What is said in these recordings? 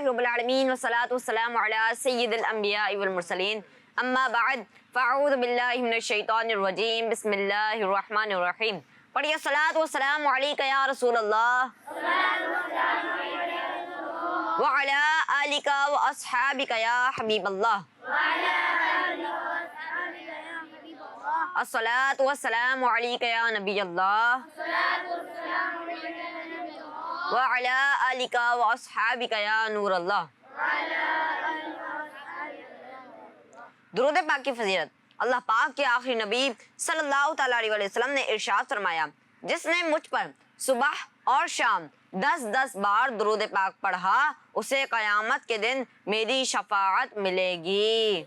رب العالمین والصلاۃ والسلام علی سید الانبیاء والمرسلین اما بعد فاعوذ باللہ من الشیطان الرجیم بسم اللہ الرحمن الرحیم. پڑھیے الصلاۃ والسلام علیک یا رسول اللہ وعلی آلک واصحابک یا حبیب اللہ. الصلاۃ والسلام علیک یا نبی اللہ وعلی آلک واصحابک یا نور اللہ. درود پاک کی فضیلت. اللہ پاک کے آخری نبی صلی اللہ تعالیٰ علیہ وسلم نے ارشاد فرمایا، جس نے مجھ پر صبح اور شام 10 بار درود پاک پڑھا اسے قیامت کے دن میری شفاعت ملے گی.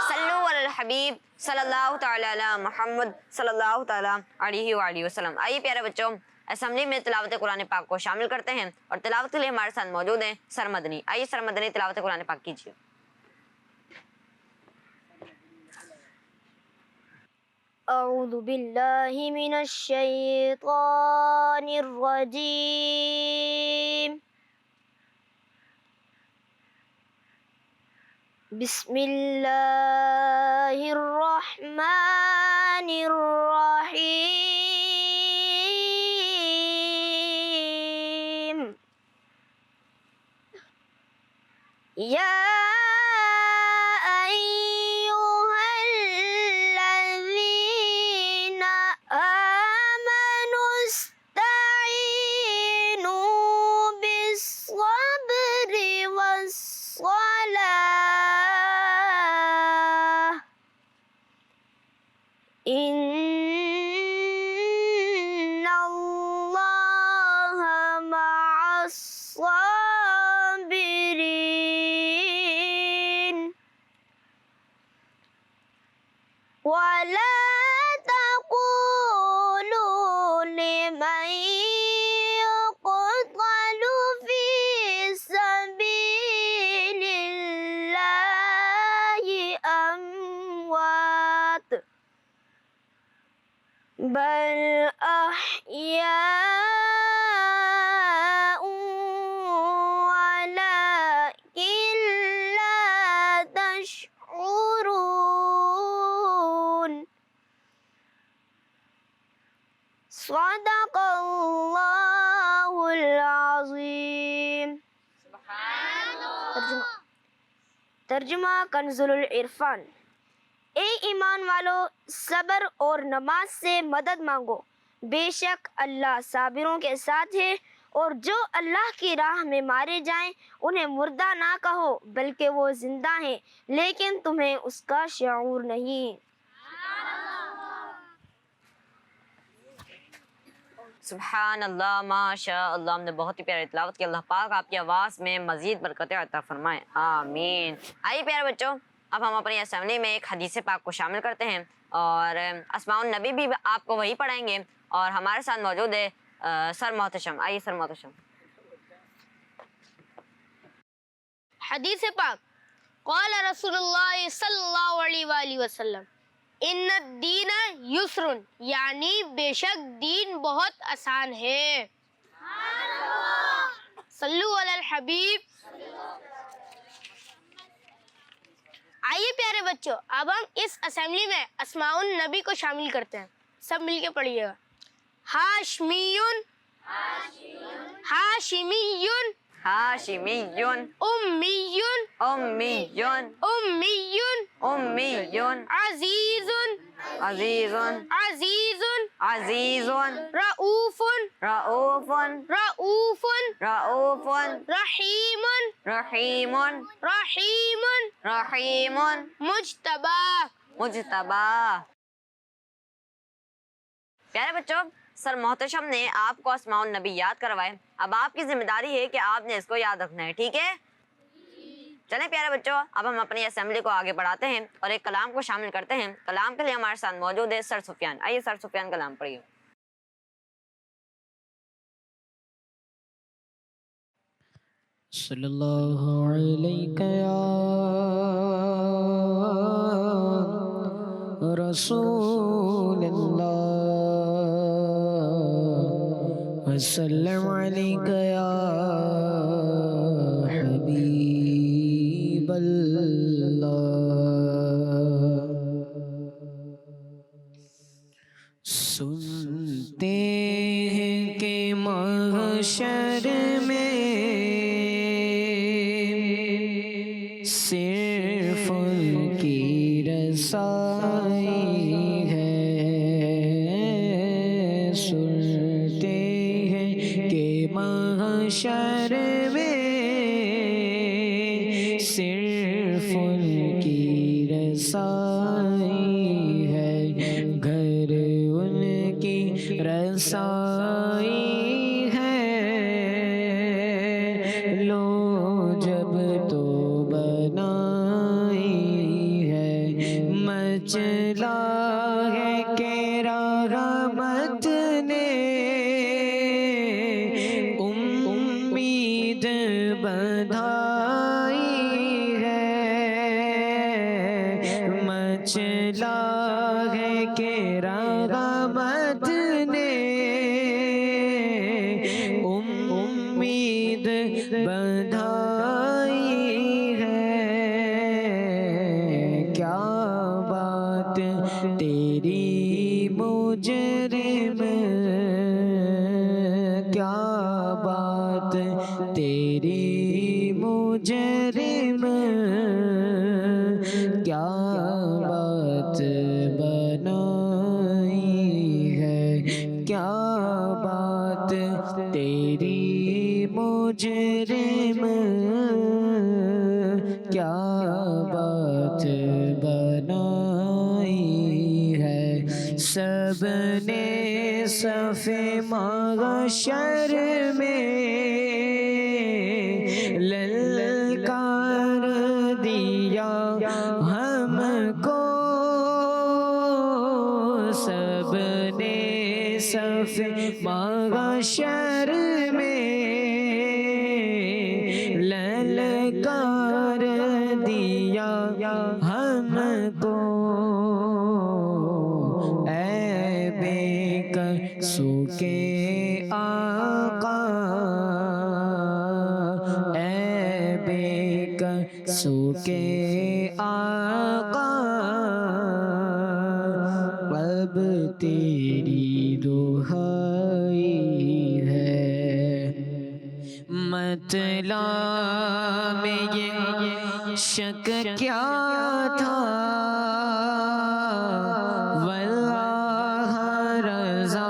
صلو علی الحبیب صلی اللہ تعالیٰ علی محمد صلی اللہ تعالیٰ علیہ وآلہ وسلم. آئیے پیارے بچوں، اسمبلی میں تلاوت قرآن پاک کو شامل کرتے ہیں اور تلاوت کے لیے ہمارے ساتھ موجود ہیں سر مدنی. آئیے سر مدنی تلاوت قرآن پاک کیجیے. اعوذ باللہ من الشیطان الرجیم. بسم اللہ الرحمن الرحیم. یا ان اللہ مع الصابرین ولا تقولوا لمن يقتل في سبيل الله أموات بل أحياء ولكن لا تشعرون. صدق اللہ العظیم. ترجمہ کنز العرفان. اے ایمان والو، صبر اور نماز سے مدد مانگو، بے شک اللہ صابروں کے ساتھ ہے. اور جو اللہ کی راہ میں مارے جائیں انہیں مردہ نہ کہو بلکہ وہ زندہ ہیں لیکن تمہیں اس کا شعور نہیں. سبحان اللہ، ماشاء اللہ. ہم نے بہت ہی پیاری تلاوت کی. اللہ پاک آپ کی آواز میں مزید برکتیں عطا فرمائے، آمین. آئیے پیارے بچوں، اب ہم اپنی اسمبلی میں ایک حدیث پاک کو شامل کرتے ہیں اور اسماء النبی بھی آپ کو وہی پڑھائیں گے اور ہمارے ساتھ موجود ہے سر محتشم. آئیے سر محتشم. حدیث پاک. قال رسول اللہ صلی اللہ علیہ وآلہ وسلم ان الدین یسر، یعنی بے شک دین بہت آسان ہے. صلو علی الحبیب. آئیے پیارے بچوں، اب ہم اس اسمبلی میں اسماء النبی کو شامل کرتے ہیں. سب مل کے پڑھیے گا. ہاشمیون ہاشمیون ہاشمیون امیون امیون امیون امیون عزیزن عزیزن عزیزن عزیزن رؤوفن رؤوفن رؤوفن رؤوفن رحیمن رحیمن رحیمن رحیمن مجتبی. مجتبی. پیارے بچوں، سر محتشم نے آپ کو اسماء النبی یاد کروائے. اب آپ کی ذمہ داری ہے کہ آپ نے اس کو یاد رکھنا ہے، ٹھیک ہے؟ چلیں پیارے بچوں، اب ہم اپنی اسمبلی کو آگے بڑھاتے ہیں اور ایک کلام کو شامل کرتے ہیں. کلام کے لیے ہمارے ساتھ موجود ہے سر سفیان. آئیے سر سفیان کلام پڑھیے. صلی اللہ علیہ یا رسول اللہ وسلم علیہ یا اللہ سنتے ہیں کہ محشر میں صرف ان کی رسائی ہے سنتے ہیں کہ محشر میں صرف ان کی رسائی ہے گھر ان کی رسائی ہے لو جب تو بنائی ہے مچلا ہے کہ رحمت نے امید بدھائی ہے مچلا ہے کہ رحمت نے امید بدھائی ہے کیا بات تیری مجرم کیا بات تیری مجرم کیا بات بنائی ہے کیا بات تیری مجرم کیا بات بنائی ہے سب نے صف محشر میں للکار دیا ہم کو سب نے صف محشر میں للکار دیا ہم کو اے بے قصو کے آقا اے بے قصو کے آقا اب تیری دہائی ہے مطلع میں یہ شک کیا تھا واللہ رضا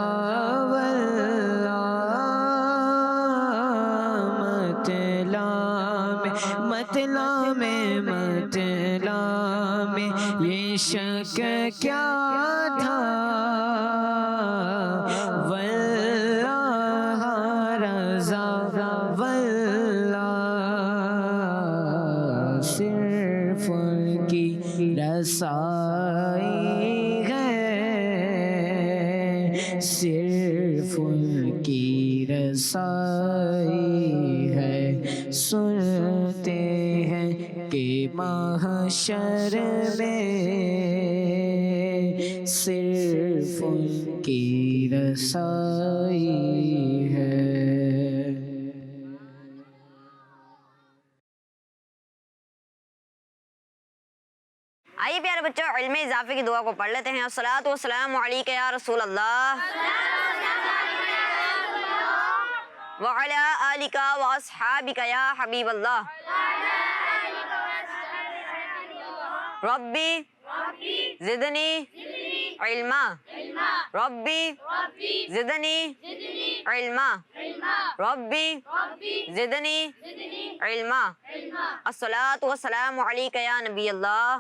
واللہ مطلع میں یہ شک کیا تھا واللہ رضا واللہ صرف ان کی رسائی ہے صرف ان کی رسائی ہے سنتے ہیں کہ محشر میں صرف ان کی رسائی ہے آئیے پیارے بچوں علم اضافے کی دعا کو پڑھ لیتے ہیں الصلاۃ والسلام علیک یا رسول اللہ وعلی آلک واصحابک یا حبیب اللہ ربی زدنی علما ربی زدنی علما ربی زدنی علما الصلاۃ والسلام علیک یا نبی اللہ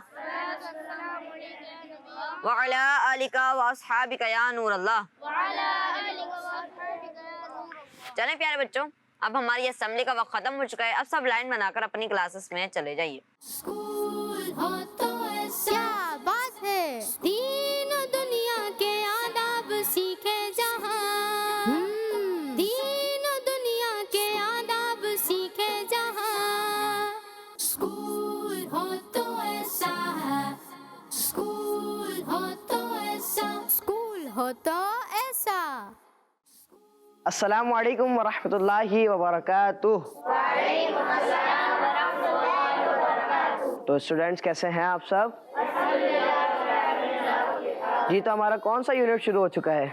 وعلی آلک واصحابک یا نور اللہ چلیں پیارے بچوں اب ہماری اسمبلی کا وقت ختم ہو چکا ہے اب سب لائن بنا کر اپنی کلاسز میں چلے جائیے اسکول ہو تو ایسا بات ہے دین و دنیا کے آداب سیکھے جہاں دین و دنیا کے آداب سیکھے جہاں اسکول ہو تو ایسا ہے اسکول ہو تو ایسا اسکول ہو تو ایسا السلام علیکم ورحمۃ اللہ وبرکاتہ تو اسٹوڈینٹس کیسے ہیں آپ سب؟ جی تو ہمارا کون سا یونٹ شروع ہو چکا ہے؟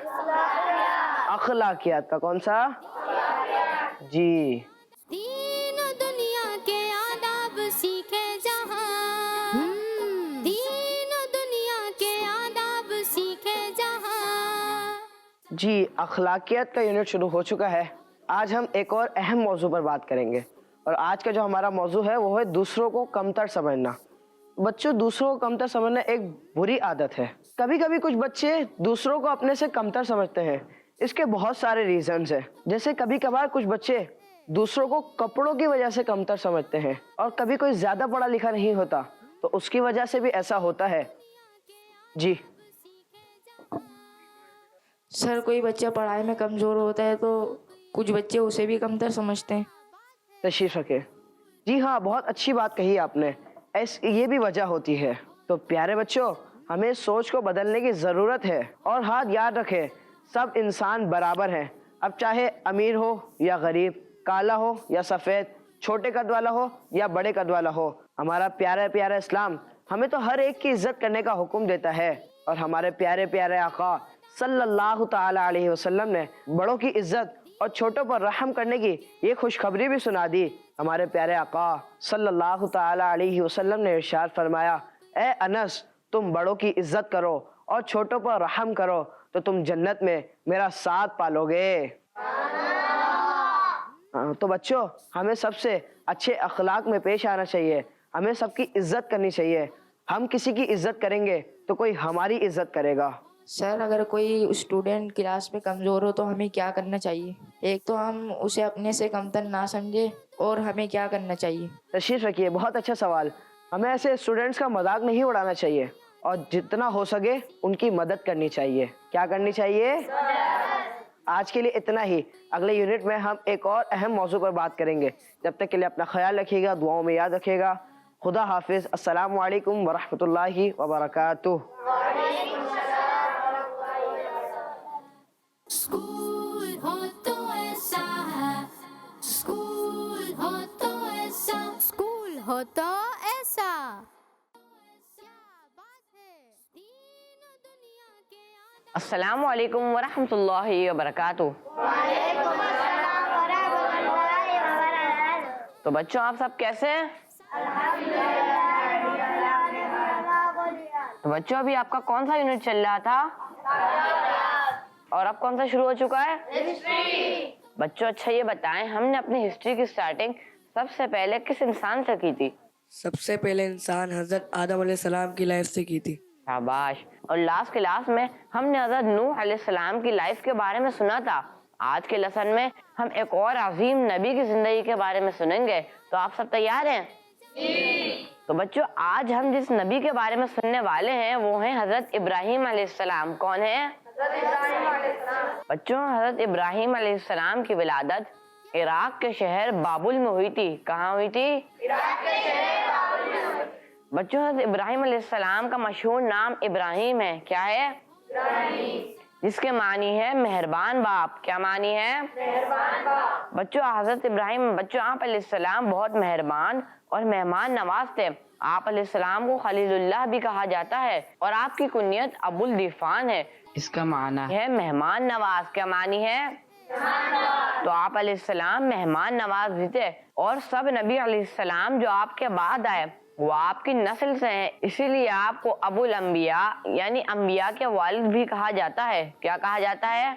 اخلاقیات کا کون سا؟ جی دین و دنیا کے آداب سیکھے جہاں، دین و دنیا کے آداب سیکھے جہاں۔ جی اخلاقیات کا یونٹ شروع ہو چکا ہے۔ آج ہم ایک اور اہم موضوع پر بات کریں گے، اور آج کا جو ہمارا موضوع ہے وہ ہے دوسروں کو کمتر سمجھنا۔ بچوں، دوسروں کو کمتر سمجھنا ایک بری عادت ہے۔ کبھی کبھی کچھ بچے دوسروں کو اپنے سے کمتر سمجھتے ہیں۔ اس کے بہت سارے ریزنز ہیں، جیسے کبھی کبھار کچھ بچے دوسروں کو کپڑوں کی وجہ سے کمتر سمجھتے ہیں، اور کبھی کوئی زیادہ پڑھا لکھا نہیں ہوتا تو اس کی وجہ سے بھی ایسا ہوتا ہے۔ جی سر، کوئی بچہ پڑھائی میں کمزور ہوتا ہے تو کچھ بچے اسے بھی کمتر سمجھتے ہیں۔ تشریف رکھے۔ جی ہاں، بہت اچھی بات کہی آپ نے، یہ بھی وجہ ہوتی ہے۔ تو پیارے بچوں، ہمیں سوچ کو بدلنے کی ضرورت ہے، اور ہاتھ یاد رکھے سب انسان برابر ہیں، اب چاہے امیر ہو یا غریب، کالا ہو یا سفید، چھوٹے قد والا ہو یا بڑے قد والا ہو۔ ہمارا پیارا پیارا اسلام ہمیں تو ہر ایک کی عزت کرنے کا حکم دیتا ہے، اور ہمارے پیارے پیارے آقا صلی اللہ تعالی علیہ وسلم نے بڑوں کی عزت اور چھوٹوں پر رحم کرنے کی یہ خوشخبری بھی سنا دی۔ ہمارے پیارے آقا صلی اللہ تعالی علیہ وسلم نے ارشاد فرمایا، اے انس، تم بڑوں کی عزت کرو اور چھوٹوں پر رحم کرو تو تم جنت میں میرا ساتھ پالو گے۔ تو بچوں، ہمیں سب سے اچھے اخلاق میں پیش آنا چاہیے، ہمیں سب کی عزت کرنی چاہیے۔ ہم کسی کی عزت کریں گے تو کوئی ہماری عزت کرے گا۔ سر، اگر کوئی اسٹوڈنٹ کلاس میں کمزور ہو تو ہمیں کیا کرنا چاہیے؟ ایک تو ہم اسے اپنے سے کمتر نہ سمجھے، اور ہمیں کیا کرنا چاہیے؟ تشریف رکھیے، بہت اچھا سوال۔ ہمیں ایسے اسٹوڈنٹس کا مذاق نہیں اڑانا چاہیے، اور جتنا ہو سکے ان کی مدد کرنی چاہیے۔ کیا کرنی چاہیے؟ آج کے لیے اتنا ہی۔ اگلے یونٹ میں ہم ایک اور اہم موضوع پر بات کریں گے۔ جب تک کے لیے اپنا خیال رکھیے گا، دعاؤں میں یاد رکھیے گا۔ خدا حافظ۔ السلام علیکم ورحمۃ اللہ وبرکاتہ۔ اسکول ہو تو ایسا ہے، اسکول ہو تو ایسا، اسکول ہو تو ایسا، کیا بات ہے، دین و دنیا کے آداب۔ السلام علیکم ورحمۃ اللہ وبرکاتہ۔ تو بچوں، آپ سب کیسے ہیں؟ تو بچوں، ابھی آپ کا کون سا یونٹ چل رہا تھا؟ اور اب کون سا شروع ہو چکا ہے؟ ہسٹری۔ بچوں، اچھا یہ بتائیں، ہم نے اپنی ہسٹری کی سٹارٹنگ سب سے پہلے کس انسان سے کی تھی؟ سب سے پہلے انسان حضرت آدم علیہ السلام کی لائف سے کی تھی۔ شاباش۔ اور لاسٹ کلاس میں ہم نے حضرت نوح علیہ السلام کی لائف کے بارے میں سنا تھا۔ آج کے لیسن میں ہم ایک اور عظیم نبی کی زندگی کے بارے میں سنیں گے۔ تو آپ سب تیار ہیں؟ تو بچوں، آج ہم جس نبی کے بارے میں سننے والے ہیں وہ ہیں حضرت ابراہیم علیہ السلام۔ کون ہیں؟ بچوں، حضرت ابراہیم علیہ السلام کی ولادت عراق کے شہر بابل میں ہوئی تھی۔ کہاں ہوئی تھی؟ عراق کے شہر بابل میں ہوئی تھی۔ بچوں، حضرت ابراہیم علیہ السلام کا مشہور نام ابراہیم ہے۔ کیا ہے؟ ابراہیم، جس کے معنی ہے مہربان باپ۔ کیا معنی ہے؟ مہربان باپ۔ بچوں، حضرت ابراہیم، بچوں، آپ علیہ السلام بہت مہربان اور مہمان نواز تھے۔ آپ علیہ السلام کو خلیل اللہ بھی کہا جاتا ہے، اور آپ کی کنیت ابو الدیفان ہے۔ اس کا معنی ہے مہمان نواز۔ کیا معنی ہے؟ تو آپ علیہ السلام مہمان نواز بھی تھے، اور سب نبی علیہ السلام جو آپ کے بعد آئے وہ آپ کی نسل سے ہیں، اسی لیے آپ کو ابو الانبیاء یعنی انبیاء کے والد بھی کہا جاتا ہے۔ کیا کہا جاتا ہے؟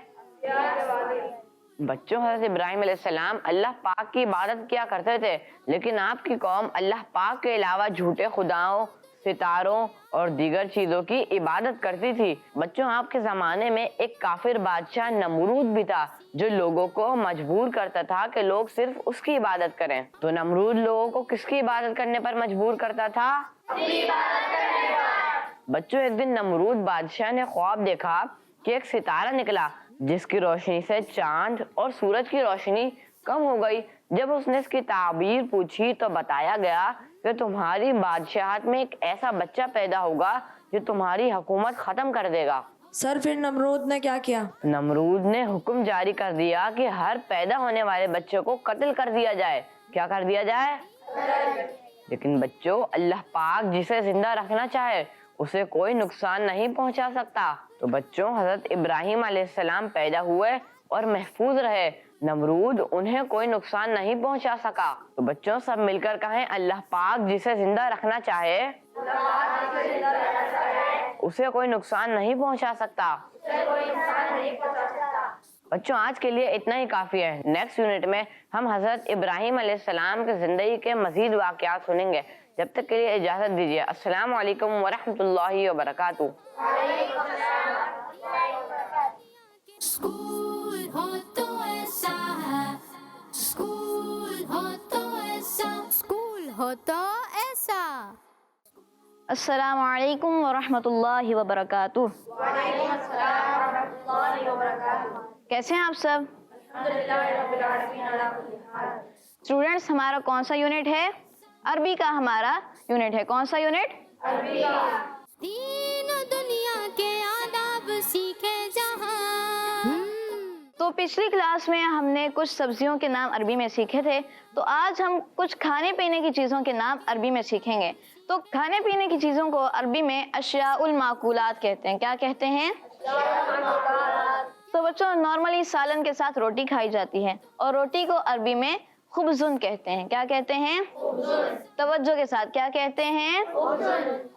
بچوں، حضرت ابراہیم علیہ السلام اللہ پاک کی عبادت کیا کرتے تھے، لیکن آپ کی قوم اللہ پاک کے علاوہ جھوٹے خداؤں، ستاروں اور دیگر چیزوں کی عبادت کرتی تھی۔ بچوں، آپ کے زمانے میں ایک کافر بادشاہ نمرود بھی تھا، جو لوگوں کو مجبور کرتا تھا کہ لوگ صرف اس کی عبادت کریں۔ تو نمرود لوگوں کو کس کی عبادت کرنے پر مجبور کرتا تھا؟ اپنی عبادت کرنے پر۔ بچوں، ایک دن نمرود بادشاہ نے خواب دیکھا کہ ایک ستارہ نکلا جس کی روشنی سے چاند اور سورج کی روشنی کم ہو گئی۔ جب اس نے اس کی تعبیر پوچھی تو بتایا گیا کہ تمہاری بادشاہت میں ایک ایسا بچہ پیدا ہوگا جو تمہاری حکومت ختم کر دے گا۔ سر، پھر نمرود نے کیا کیا؟ نمرود نے حکم جاری کر دیا کہ ہر پیدا ہونے والے بچے کو قتل کر دیا جائے۔ کیا کر دیا جائے؟ لیکن بچوں اللہ پاک جسے زندہ رکھنا چاہے اسے کوئی نقصان نہیں پہنچا سکتا. تو بچوں حضرت ابراہیم علیہ السلام پیدا ہوئے اور محفوظ رہے, نمرود انہیں کوئی نقصان نہیں پہنچا سکا. تو بچوں سب مل کر کہیں اللہ پاک جسے زندہ رکھنا چاہے اسے کوئی نقصان نہیں پہنچا سکتا. بچوں آج کے لیے اتنا ہی کافی ہے. نیکسٹ یونٹ میں ہم حضرت ابراہیم علیہ السلام کے زندگی کے مزید واقعات سنیں گے. جب تک کے لیے اجازت دیجیے. السلام علیکم ورحمۃ اللہ وبرکاتہ. اسکول ہو تو ایسا ہے, اسکول ہو تو ایسا, اسکول ہو تو ایسا. السلام علیکم ورحمۃ اللہ وبرکاتہ. کیسے ہیں آپ سب؟ اسٹوڈینٹس ہمارا کون سا یونٹ ہے؟ عربی کا ہمارا یونٹ ہے. کون سا یونٹ؟ دین و دنیا کے آداب سیکھے جہاں. تو پچھلی کلاس میں ہم نے کچھ سبزیوں کے نام عربی میں سیکھے تھے, تو آج ہم کچھ کھانے پینے کی چیزوں کے نام عربی میں سیکھیں گے. تو کھانے پینے کی چیزوں کو عربی میں اشیاء الماکولات کہتے ہیں. کیا کہتے ہیں؟ تو بچوں نارملی سالن کے ساتھ روٹی کھائی جاتی ہے, اور روٹی کو عربی میں خبزن کہتے ہیں. کیا کہتے ہیں؟ توجہ کے ساتھ, کیا کہتے ہیں؟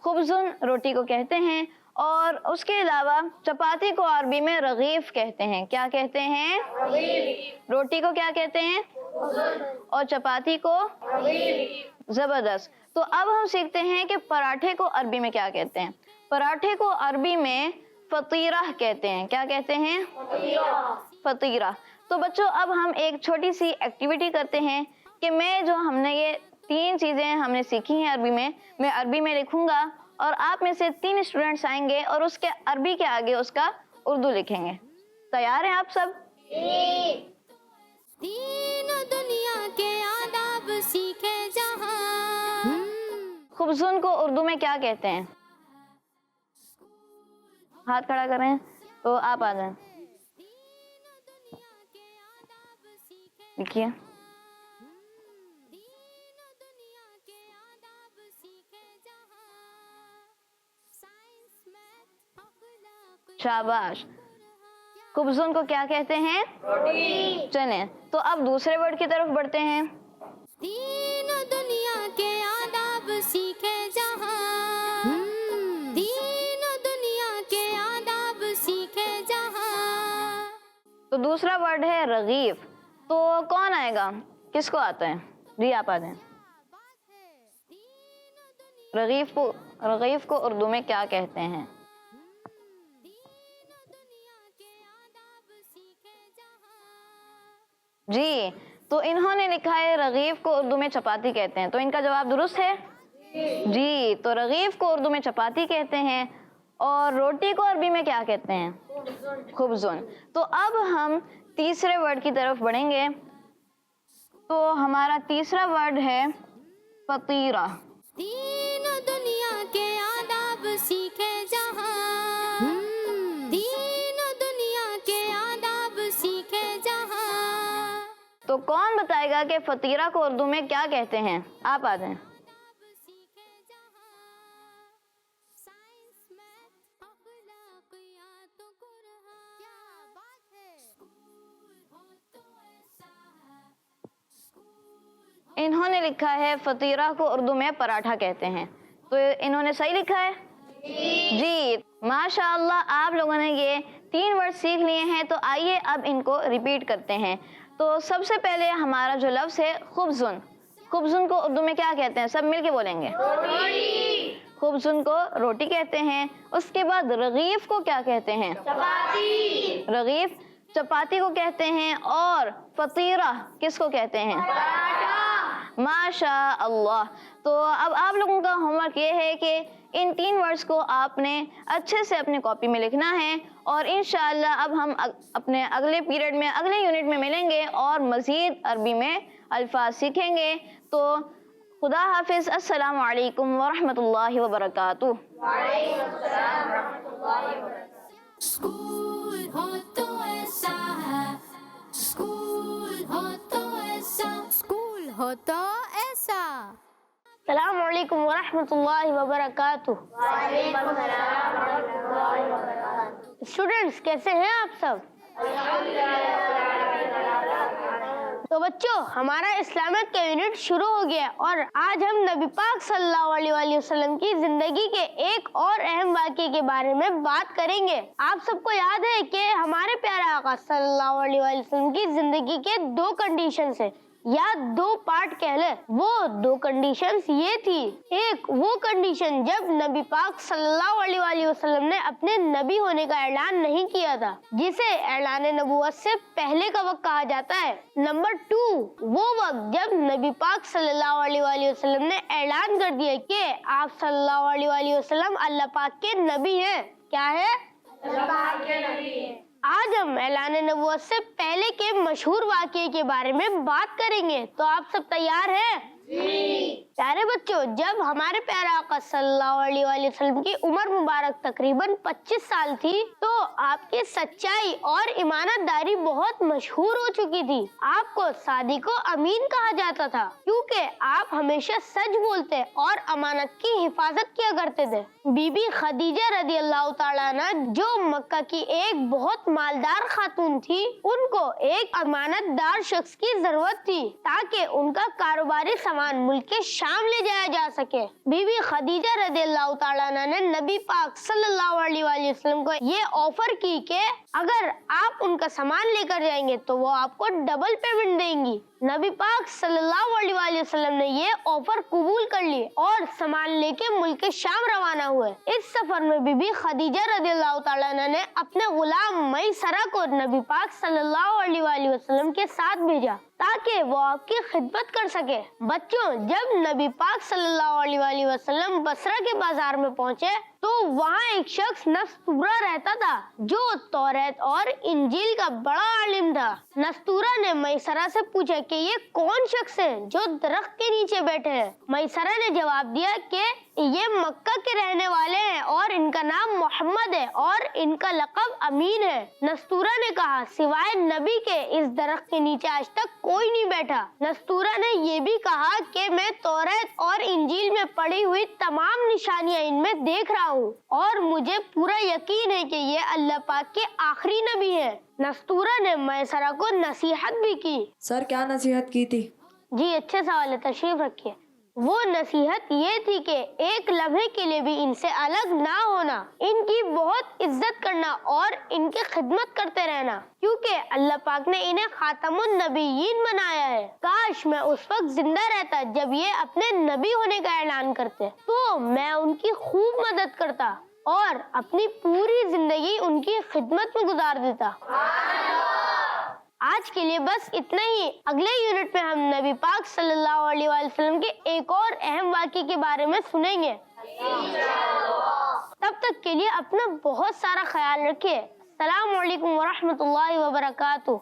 خبزن روٹی کو کہتے ہیں. اور اس کے علاوہ چپاتی کو عربی میں رغیف کہتے ہیں. کیا کہتے ہیں؟ روٹی کو کیا کہتے ہیں؟ اور چپاتی کو زبردست. تو اب ہم سیکھتے ہیں کہ پراٹھے کو عربی میں کیا کہتے ہیں. پراٹھے کو عربی میں فطیرہ کہتے ہیں. کیا کہتے ہیں؟ فطیرہ. تو بچوں اب ہم ایک چھوٹی سی ایکٹیویٹی کرتے ہیں کہ ہم نے یہ 3 چیزیں ہم نے سیکھی ہیں عربی میں عربی میں لکھوں گا, اور آپ میں سے 3 اسٹوڈنٹس آئیں گے اور اس کے عربی کے آگے اس کا اردو لکھیں گے. تیار ہیں آپ سب؟ دین و دنیا کے آداب سیکھے جہاں. خبزن کو اردو میں کیا کہتے ہیں؟ ہاتھ کھڑا کریں تو آپ آ جائیں. لکھیے. شاباش. خبزن کو کیا کہتے ہیں؟ روٹی. چلیں تو اب دوسرے ورڈ کی طرف بڑھتے ہیں. دین و دنیا کے آداب سیکھے جہاں. دین و دنیا کے آداب سیکھے جہاں. تو دوسرا ورڈ ہے رغیف. تو کون آئے گا؟ کس کو آتا ہے؟ جی آپ آ جائیں. رغیف کو اردو میں کیا کہتے ہیں؟ جی تو انہوں نے لکھا ہے رغیف کو اردو میں چپاتی کہتے ہیں. تو ان کا جواب درست ہے؟ جی تو رغیف کو اردو میں چپاتی کہتے ہیں, اور روٹی کو عربی میں کیا کہتے ہیں؟ خبزن. تو اب ہم تیسرے ورڈ کی طرف بڑھیں گے. تو ہمارا تیسرا ورڈ ہے فطیرہ. دین و دنیا کے آداب سیکھے جہاں. دین و دنیا کے آداب سیکھے جہاں. تو کون بتائے گا کہ فطیرہ کو اردو میں کیا کہتے ہیں؟ آپ آ جائیں. انہوں نے لکھا ہے فطیرہ کو اردو میں پراٹھا کہتے ہیں. تو انہوں نے صحیح لکھا ہے؟ جی ماشاءاللہ آپ لوگوں نے یہ 3 ورڈ سیکھ لیے ہیں. تو آئیے اب ان کو ریپیٹ کرتے ہیں. تو سب سے پہلے ہمارا جو لفظ ہے خبزن. خبزن کو اردو میں کیا کہتے ہیں؟ سب مل کے بولیں گے. روٹی. خبزن کو روٹی کہتے ہیں. اس کے بعد رغیف کو کیا کہتے ہیں؟ چپاتی. رغیف چپاتی کو کہتے ہیں. اور فطیرہ کس کو کہتے ہیں؟ پراٹھا. ماشاء اللہ. تو اب آپ لوگوں کا ہوم ورک یہ ہے کہ ان 3 ورڈز کو آپ نے اچھے سے اپنے کاپی میں لکھنا ہے, اور انشاءاللہ اب ہم اپنے اگلے پیریڈ میں اگلے یونٹ میں ملیں گے اور مزید عربی میں الفاظ سیکھیں گے. تو خدا حافظ. السلام علیکم ورحمۃ اللہ وبرکاتہ. اسکول ہو تو ایسا ہے, اسکول ہو تو ایسا, اسکول ہو تو ایسا. السلام علیکم ورحمۃ اللہ وبرکاتہ. اسٹوڈینٹس کیسے ہیں آپ سب؟ تو بچوں ہمارا اسلامک کا یونٹ شروع ہو گیا اور آج ہم نبی پاک صلی اللہ علیہ وآلہ وسلم کی زندگی کے ایک اور اہم واقعے کے بارے میں بات کریں گے. آپ سب کو یاد ہے کہ ہمارے پیارے آقا صلی اللہ علیہ وآلہ وسلم کی زندگی کے 2 کنڈیشنز ہیں یا 2 پارٹ کہہ لیں. وہ 2 کنڈیشنز یہ تھی. ایک وہ کنڈیشن جب نبی پاک صلی اللہ علیہ وآلہ وسلم نے اپنے نبی ہونے کا اعلان نہیں کیا تھا جسے اعلان نبوت سے پہلے کا وقت کہا جاتا ہے. نمبر 2 وہ وقت جب نبی پاک صلی اللہ علیہ وآلہ وسلم نے اعلان کر دیا کہ آپ صلی اللہ علیہ وآلہ وسلم اللہ پاک کے نبی ہیں. کیا ہے؟ اللہ پاک کے نبی ہیں. آج ہم اعلان نبوت سے پہلے کے مشہور واقعے کے بارے میں بات کریں گے. تو آپ سب تیار ہیں؟ پیارے بچوں جب ہمارے پیارے آقا صلی اللہ علیہ وآلہ وسلم کی عمر مبارک تقریباً 25 سال تھی تو آپ کی سچائی اور ایمانت داری بہت مشہور ہو چکی تھی. آپ کو صادق و امین کہا جاتا تھا کیونکہ آپ ہمیشہ سچ بولتے اور امانت کی حفاظت کیا کرتے تھے. بی بی خدیجہ رضی اللہ تعالیٰ عنہ جو مکہ کی ایک بہت مالدار خاتون تھی ان کو ایک امانت دار شخص کی ضرورت تھی تاکہ ان کا کاروباری سامان ملک کے شام لے جایا جا سکے. بی بی خدیجہ رضی اللہ تعالیٰ عنہ نے نبی پاک صلی اللہ علیہ وآلہ وسلم کو یہ آفر کی کہ اگر آپ ان کا سامان لے کر جائیں گے تو وہ آپ کو ڈبل پیمنٹ دیں گی. نبی پاک صلی اللہ علیہ وآلہ وسلم نے یہ آفر قبول کر لی اور سامان لے کے ملک شام روانہ ہوئے. اس سفر میں بی بی خدیجہ رضی اللہ تعالیٰ عنہ نے اپنے غلام میسرہ کو نبی پاک صلی اللہ علیہ وآلہ وسلم کے ساتھ بھیجا تاکہ وہ آپ کی خدمت کر سکے. بچوں جب نبی پاک صلی اللہ علیہ وآلہ وسلم بصرہ کے بازار میں پہنچے تو وہاں ایک شخص نستورہ رہتا تھا جو توریت اور انجیل کا بڑا عالم تھا. نستورہ نے میسرہ سے پوچھا کہ یہ کون شخص ہے جو درخت کے نیچے بیٹھے ہیں. میسرہ نے جواب دیا کہ یہ مکہ کے رہنے والے ہیں اور ان کا نام محمد ہے اور ان کا لقب امین ہے. نستورہ نے کہا سوائے نبی کے اس درخت کے نیچے آج تک کوئی نہیں بیٹھا. نستورہ نے یہ بھی کہا کہ میں توریت اور انجیل میں پڑھی ہوئی تمام نشانیاں ان میں دیکھ رہا ہوں اور مجھے پورا یقین ہے کہ یہ اللہ پاک کے آخری نبی ہے. نستورہ نے میسرہ کو نصیحت بھی کی. سر کیا نصیحت کی تھی؟ جی اچھے سوال ہے, تشریف رکھیے. وہ نصیحت یہ تھی کہ ایک لمحے کے لیے بھی ان سے الگ نہ ہونا, ان کی بہت عزت کرنا اور ان کی خدمت کرتے رہنا کیونکہ اللہ پاک نے انہیں خاتم النبیین بنایا ہے. کاش میں اس وقت زندہ رہتا جب یہ اپنے نبی ہونے کا اعلان کرتے تو میں ان کی خوب مدد کرتا اور اپنی پوری زندگی ان کی خدمت میں گزار دیتا. آج کے لیے بس اتنا ہی. اگلے یونٹ میں ہم نبی پاک صلی اللہ علیہ وآلہ وسلم کے ایک اور اہم واقعے کے بارے میں سنیں گے. تب تک کے لیے اپنا بہت سارا خیال رکھیے. السلام علیکم ورحمۃ اللہ وبرکاتہ.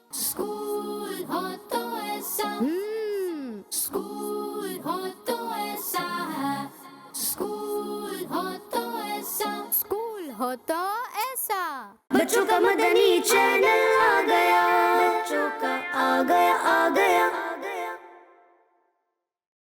اسکول ہو تو ایسا اسکول ہو تو ایسا ہے اسکول ہو تو ایسا اسکول ہو تو ایسا. بچوں کا مدنی چینل